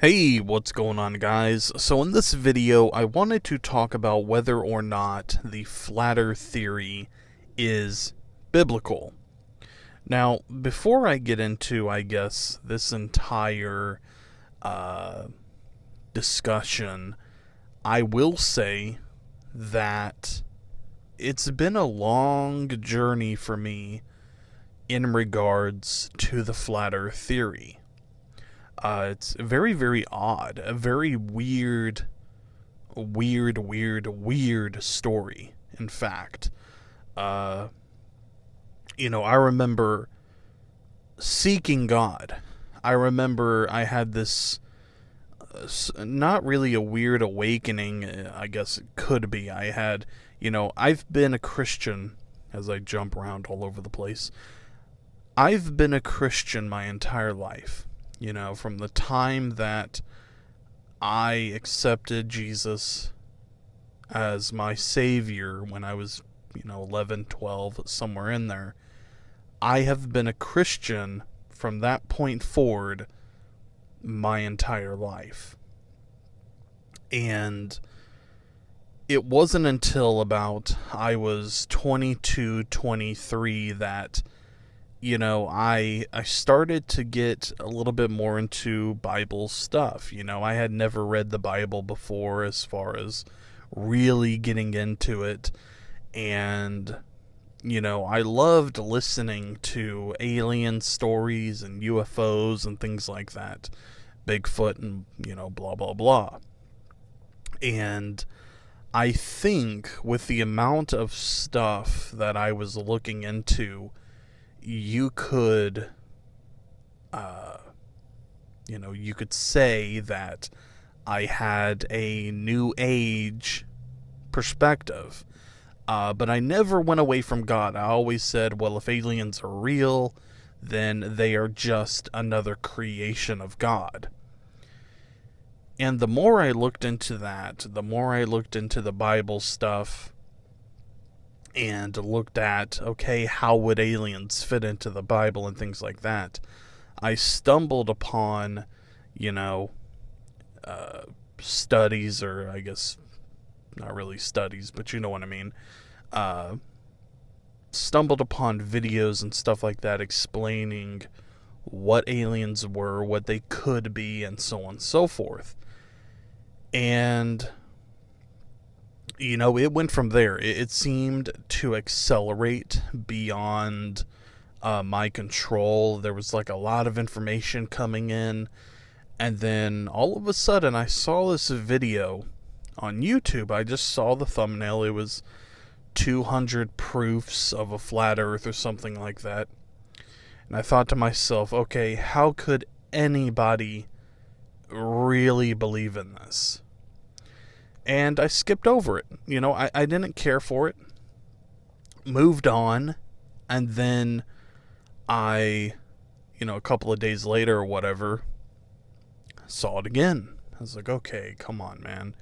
Hey, what's going on, guys? So in this video, I wanted to talk about whether or not the flat earth theory is biblical. Now, before I get into, I guess, this entire uh, discussion, I will say that it's been a long journey for me in regards to the flat earth theory. It's very, very odd. A very weird story, in fact. Uh, I remember seeking God. I remember I had this, not really a weird awakening, I guess it could be. I've been a Christian, as I jump around all over the place. I've been a Christian my entire life. From the time that I accepted Jesus as my Savior when I was, 11, 12, somewhere in there. I have been a Christian from that point forward my entire life. And it wasn't until about I was 22, 23 that I started to get a little bit more into Bible stuff. I had never read the Bible before as far as really getting into it. And, I loved listening to alien stories and UFOs and things like that. Bigfoot and, blah, blah, blah. And I think with the amount of stuff that I was looking into, you could you could say that I had a new age perspective, but I never went away from God. I always said, well, if aliens are real, then they are just another creation of God. And the more I looked into that, the more I looked into the Bible stuff and looked at, okay, how would aliens fit into the Bible and things like that, I stumbled upon, you know, studies, or I guess not really studies, but you know what I mean. Uh, Stumbled upon videos and stuff like that explaining what aliens were, what they could be, and so on and so forth. And it went from there. It seemed to accelerate beyond my control. There was like a lot of information coming in. And then all of a sudden, I saw this video on YouTube. I just saw the thumbnail. It was 200 proofs of a flat earth or something like that. And I thought to myself, okay, how could anybody really believe in this? And I skipped over it. I didn't care for it. Moved on. And then a couple of days later or whatever, saw it again. I was like, okay, come on, man.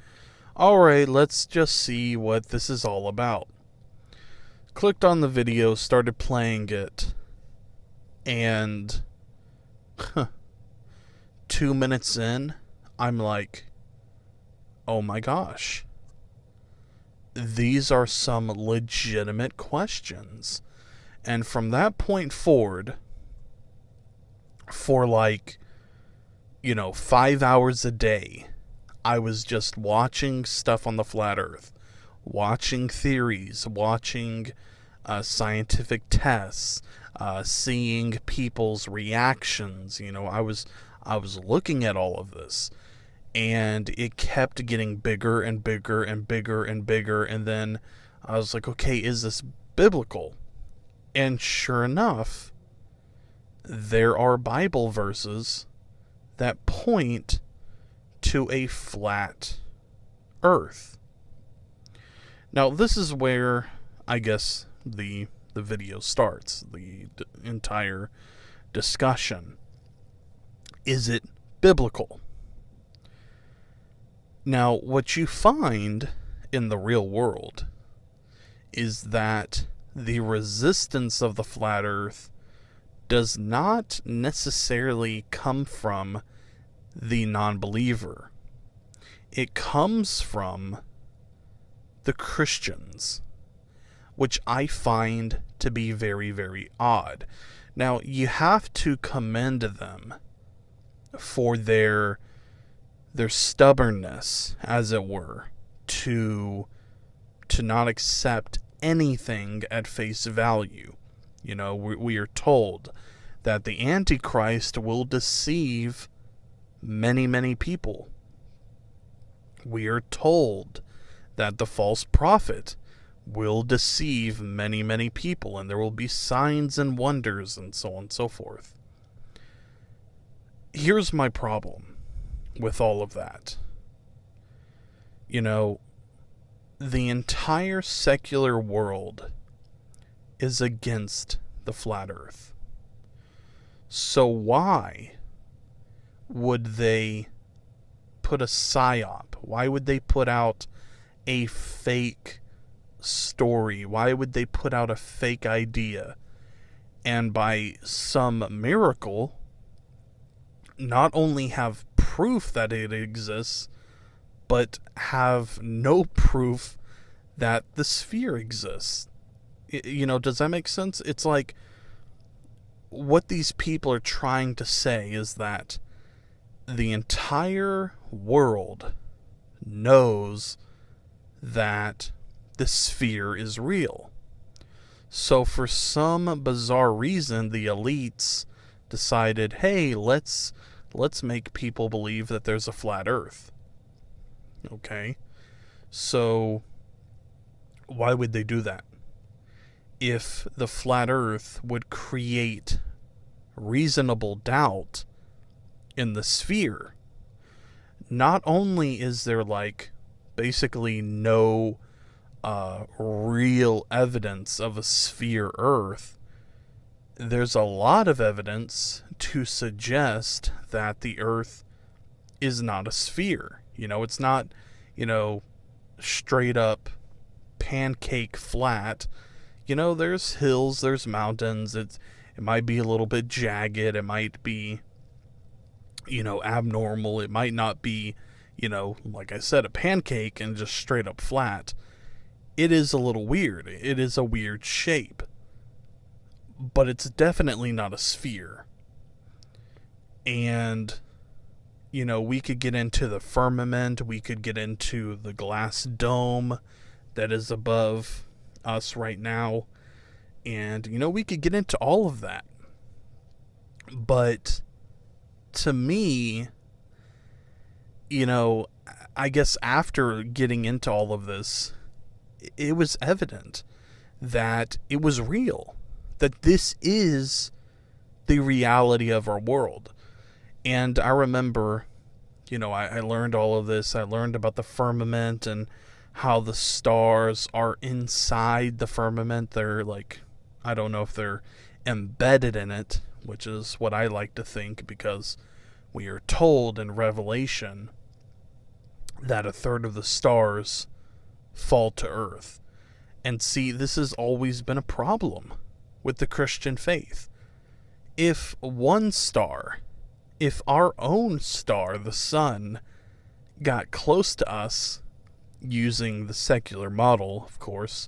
Alright, let's just see what this is all about. Clicked on the video, started playing it, and 2 minutes in, I'm like, oh my gosh. These are some legitimate questions. And from that point forward, for 5 hours a day, I was just watching stuff on the flat earth, watching theories, watching scientific tests, seeing people's reactions. I was looking at all of this, and it kept getting bigger and bigger and bigger and bigger. And then I was like, okay, is this biblical? And sure enough, there are Bible verses that point to a flat earth. Now, this is where I guess the video starts, the entire discussion. Is it biblical? Now, what you find in the real world is that the resistance of the flat earth does not necessarily come from the non-believer. It comes from the Christians, which I find to be very, very odd. Now, you have to commend them for their stubbornness, as it were, to not accept anything at face value. You know, we are told that the Antichrist will deceive many, many people. We are told that the false prophet will deceive many, many people, and there will be signs and wonders and so on and so forth. Here's my problem with all of that. You know, the entire secular world is against the flat earth. So why would they put a psyop? Why would they put out a fake story? Why would they put out a fake idea? And by some miracle, not only have proof that it exists, but have no proof that the sphere exists. You know, does that make sense? It's like, what these people are trying to say is that the entire world knows that the sphere is real. So for some bizarre reason, the elites decided, hey, let's make people believe that there's a flat earth. Okay? So why would they do that? If the flat earth would create reasonable doubt in the sphere, not only is there basically no real evidence of a sphere earth, there's a lot of evidence to suggest that the earth is not a sphere. You know, it's not, straight up pancake flat. You know, there's hills, there's mountains. It might be a little bit jagged. It might be, abnormal. It might not be, like I said, a pancake and just straight up flat. It is a little weird. It is a weird shape. But it's definitely not a sphere. And, we could get into the firmament. We could get into the glass dome that is above us right now. And, we could get into all of that. But to me, I guess after getting into all of this, it was evident that it was real. That this is the reality of our world. And I remember, I learned all of this. I learned about the firmament and how the stars are inside the firmament. They're I don't know if they're embedded in it, which is what I like to think, because we are told in Revelation that a third of the stars fall to earth. And see, this has always been a problem with the Christian faith. If one star, if our own star, the sun, got close to us, using the secular model, of course,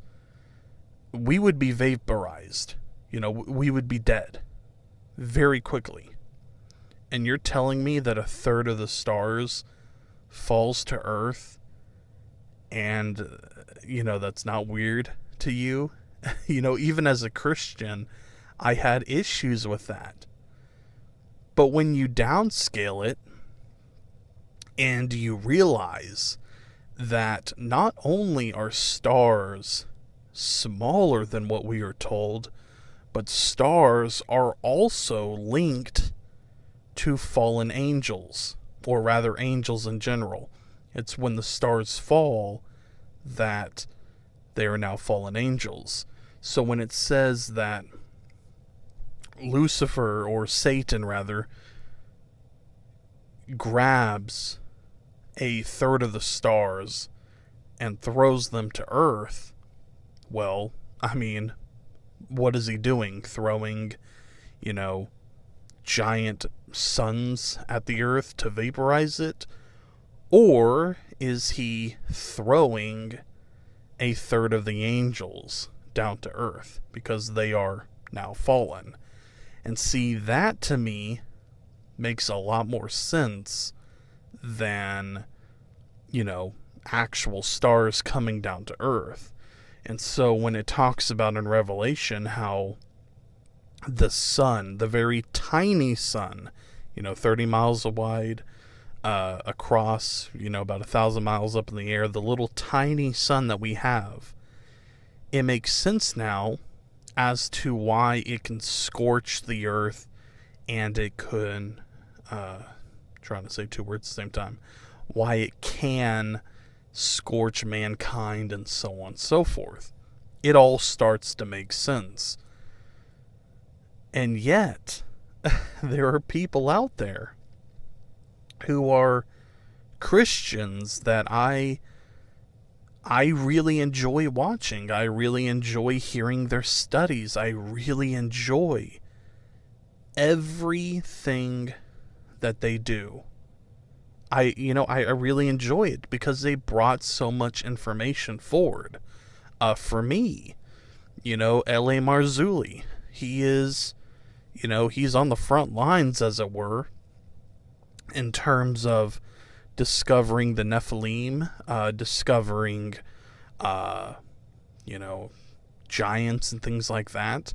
we would be vaporized. We would be dead very quickly. And you're telling me that a third of the stars falls to earth and, that's not weird to you? Even as a Christian, I had issues with that. But when you downscale it and you realize that not only are stars smaller than what we are told, but stars are also linked to fallen angels, or rather angels in general. It's when the stars fall that they are now fallen angels. So when it says that Lucifer, or Satan rather, grabs a third of the stars and throws them to earth, well, I mean, what is he doing? Throwing, giant suns at the earth to vaporize it? Or is he throwing a third of the angels down to earth because they are now fallen? And see, that to me makes a lot more sense than, actual stars coming down to earth. And so when it talks about in Revelation how the sun, the very tiny sun, 30 miles wide, across, about 1,000 miles up in the air, the little tiny sun that we have, it makes sense now as to why it can scorch the earth, and it could, trying to say two words at the same time, why it can scorch mankind and so on and so forth. It all starts to make sense. And yet, there are people out there who are Christians that I really enjoy watching. I really enjoy hearing their studies. I really enjoy everything that they do. I really enjoy it because they brought so much information forward. For me, L.A. Marzulli, he is, he's on the front lines, as it were, in terms of discovering the Nephilim, discovering, giants and things like that.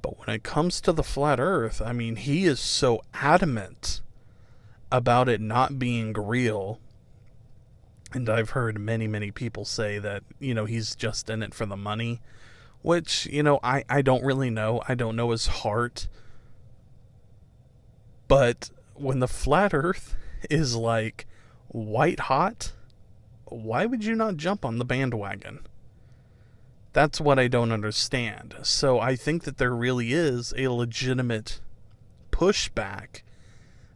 But when it comes to the flat earth, I mean, he is so adamant about it not being real. And I've heard many, many people say that, he's just in it for the money, which, I don't really know. I don't know his heart. But when the flat earth is like white hot, why would you not jump on the bandwagon? That's what I don't understand. So I think that there really is a legitimate pushback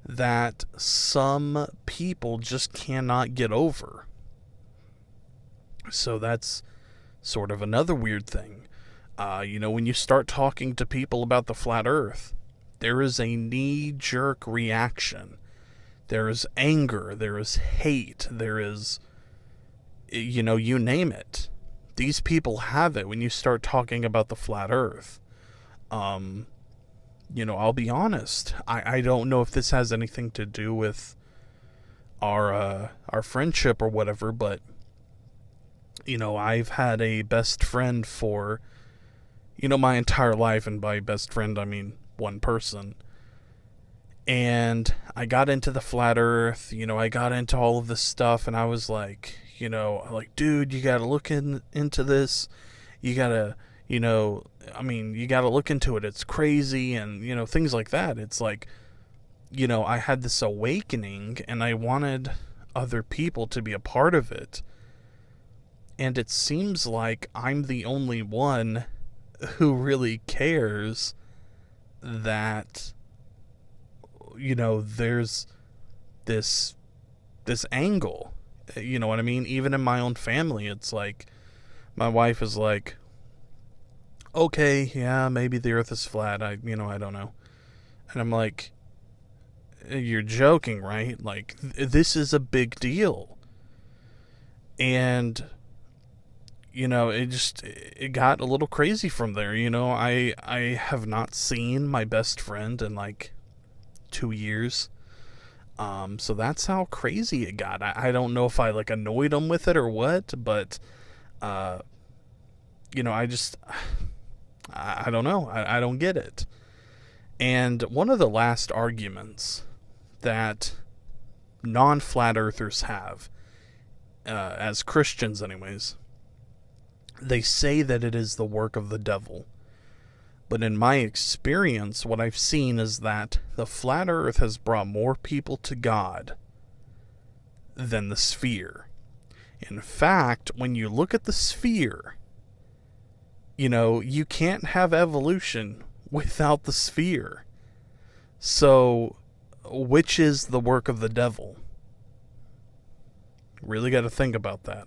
that some people just cannot get over. So that's sort of another weird thing. When you start talking to people about the flat earth, there is a knee-jerk reaction. There is anger, there is hate, there is, you name it. These people have it when you start talking about the flat earth. I'll be honest. I don't know if this has anything to do with our friendship or whatever, but, I've had a best friend for, my entire life, and by best friend, I mean one person. And I got into the flat earth, I got into all of this stuff, and I was like, dude, you gotta look into this. You gotta, you gotta look into it. It's crazy, and, things like that. It's like, I had this awakening, and I wanted other people to be a part of it. And it seems like I'm the only one who really cares that, there's this angle. You know what I mean? Even in my own family, it's like, my wife is like, okay, yeah, maybe the earth is flat. I don't know. And I'm like, you're joking, right? Like, this is a big deal. And, it got a little crazy from there. I have not seen my best friend in like 2 years. So that's how crazy it got. I don't know if I like annoyed him with it or what, but, I don't know. I don't get it. And one of the last arguments that non-flat earthers have, as Christians anyways, they say that it is the work of the devil. But in my experience, what I've seen is that the flat earth has brought more people to God than the sphere. In fact, when you look at the sphere, you can't have evolution without the sphere. So, which is the work of the devil? Really got to think about that.